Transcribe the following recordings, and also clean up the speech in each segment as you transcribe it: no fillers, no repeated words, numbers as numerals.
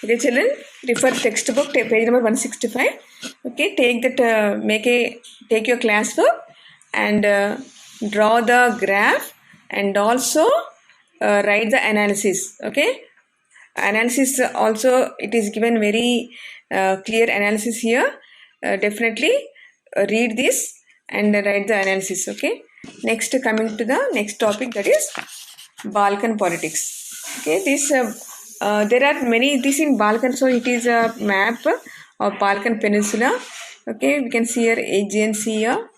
Okay, children, refer textbook, page number 165. Okay, take that, take your class book and draw the graph and also write the analysis. Okay, analysis also it is given very clear analysis here. Definitely read this and write the analysis. Okay, next coming to the next topic, that is Balkan politics. Okay, there are many this in Balkan, so it is a map of Balkan Peninsula. Okay, we can see here Aegean Sea here,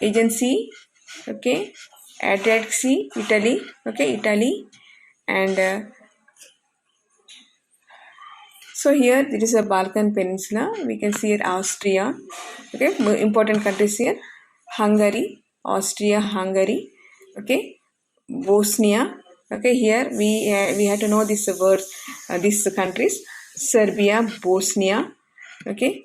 Aegean Sea. Okay, Adriatic Sea, Italy. Okay, Italy, and so here there is a Balkan Peninsula. We can see here Austria. Okay, important countries here: Hungary, Austria, Hungary. Okay, Bosnia. Okay, here we have to know these words, these countries: Serbia, Bosnia. Okay,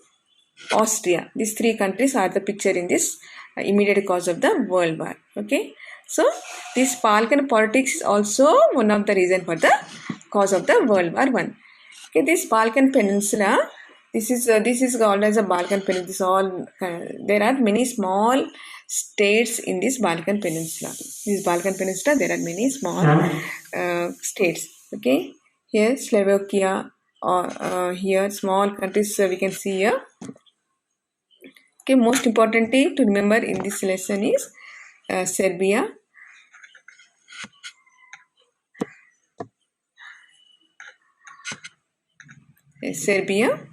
Austria. These three countries are the picture in this immediate cause of the World War. Okay, so this Balkan politics is also one of the reason for the cause of the World War One. Okay, this Balkan Peninsula, this is called as a Balkan Peninsula. This all there are many small states in this Balkan Peninsula. This Balkan Peninsula, there are many small states. Okay, here Slovakia, or here small countries we can see here. Okay, most importantly to remember in this lesson is Serbia, Serbia,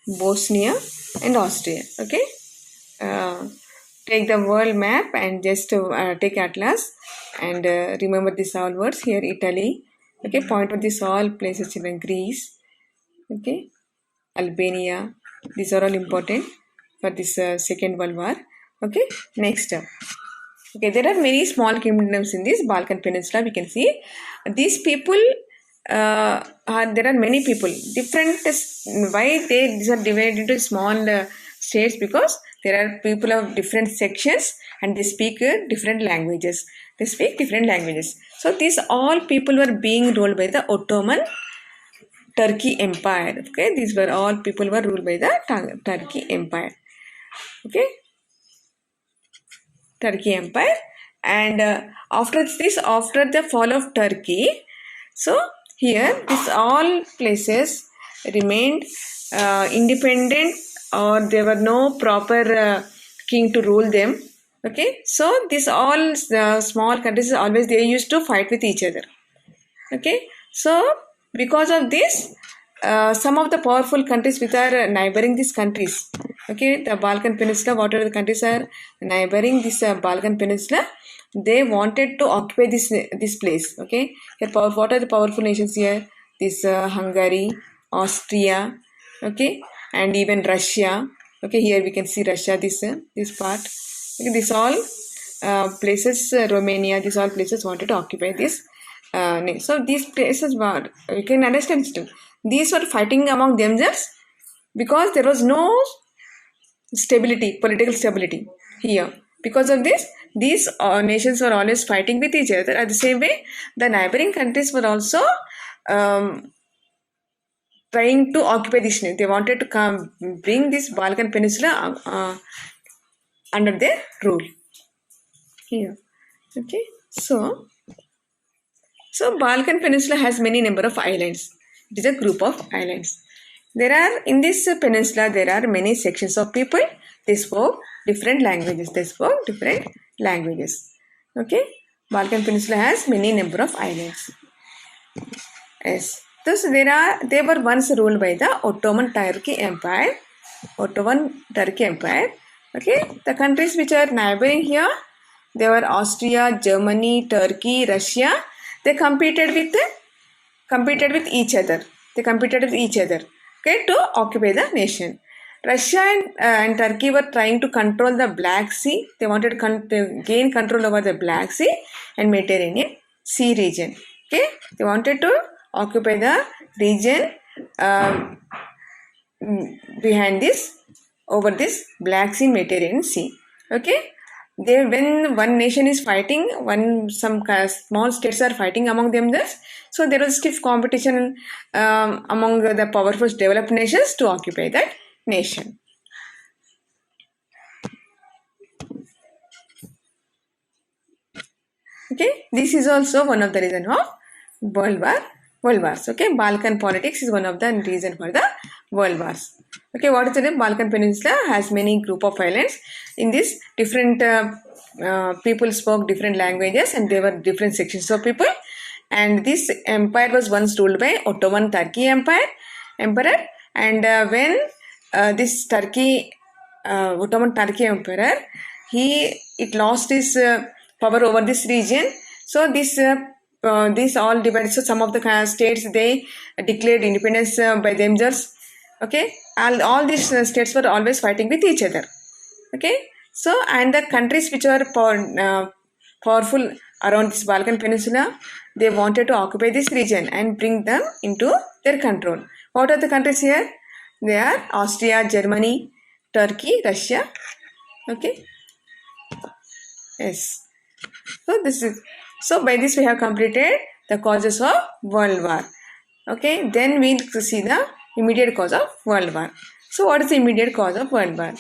Bosnia, and Austria. Okay, take the world map and just take atlas and remember these all words. Here Italy. Okay, point out these all places, children. Greece. Okay, Albania. These are all important for this Second World War. Okay, next. Okay, there are many small kingdoms in this Balkan Peninsula. We can see these people. There are many people. Different. Why these are divided into small states? Because there are people of different sections and they speak different languages. They speak different languages. So these all people were being ruled by the Ottoman Turkey Empire. Okay, these were all people were ruled by the Turkey Empire. Okay, Turkey Empire, and after the fall of Turkey, so here these all places remained independent, or there were no proper king to rule them. Okay, so these all small countries always they used to fight with each other. Okay, so because of this, some of the powerful countries which are neighboring these countries, okay, the Balkan Peninsula, whatever the countries are neighboring this Balkan Peninsula, they wanted to occupy this place. Okay, here what are the powerful nations here? This Hungary, Austria, okay, and even Russia. Okay, here we can see Russia. This part. Okay, this all places, Romania. These all places wanted to occupy this. So these places were, you can understand still, these were fighting among themselves because there was no stability, political stability here. Because of this, these nations were always fighting with each other. At the same way, the neighboring countries were also trying to occupy this. They wanted to bring this Balkan Peninsula under their rule. Here, okay. So Balkan Peninsula has many number of islands. It is a group of islands. There are in this peninsula there are many sections of people. They spoke different languages. Okay, Balkan Peninsula has many number of islands. Yes. Thus they were once ruled by the Ottoman Turkey Empire. Okay, the countries which are neighboring here, they were Austria, Germany, Turkey, Russia. They competed with each other. Okay, to occupy the nation. Russia and Turkey were trying to control the Black Sea. They wanted to gain control over the Black Sea and Mediterranean Sea region. Okay, they wanted to occupy the region behind over this Black Sea, Mediterranean Sea. Okay, when one nation is fighting, some small states are fighting among themselves, so there was stiff competition among the powerful developed nations to occupy that nation. Okay, this is also one of the reason of world wars. Okay, Balkan politics is one of the reason for the world wars. Okay, what is the name? Balkan Peninsula has many group of islands. In this, different people spoke different languages, and there were different sections of people. And this empire was once ruled by Ottoman Turkey emperor. And when this Ottoman Turkey emperor, it lost its power over this region. So this all divided. So some of the states, they declared independence by themselves. Okay, all these states were always fighting with each other. Okay, so and the countries which were powerful around this Balkan Peninsula, they wanted to occupy this region and bring them into their control. What are the countries here? They are Austria, Germany, Turkey, Russia. Okay. Yes. So by this we have completed the causes of world war. Okay. Then we'll see the immediate cause of world war. So what is the immediate cause of world war?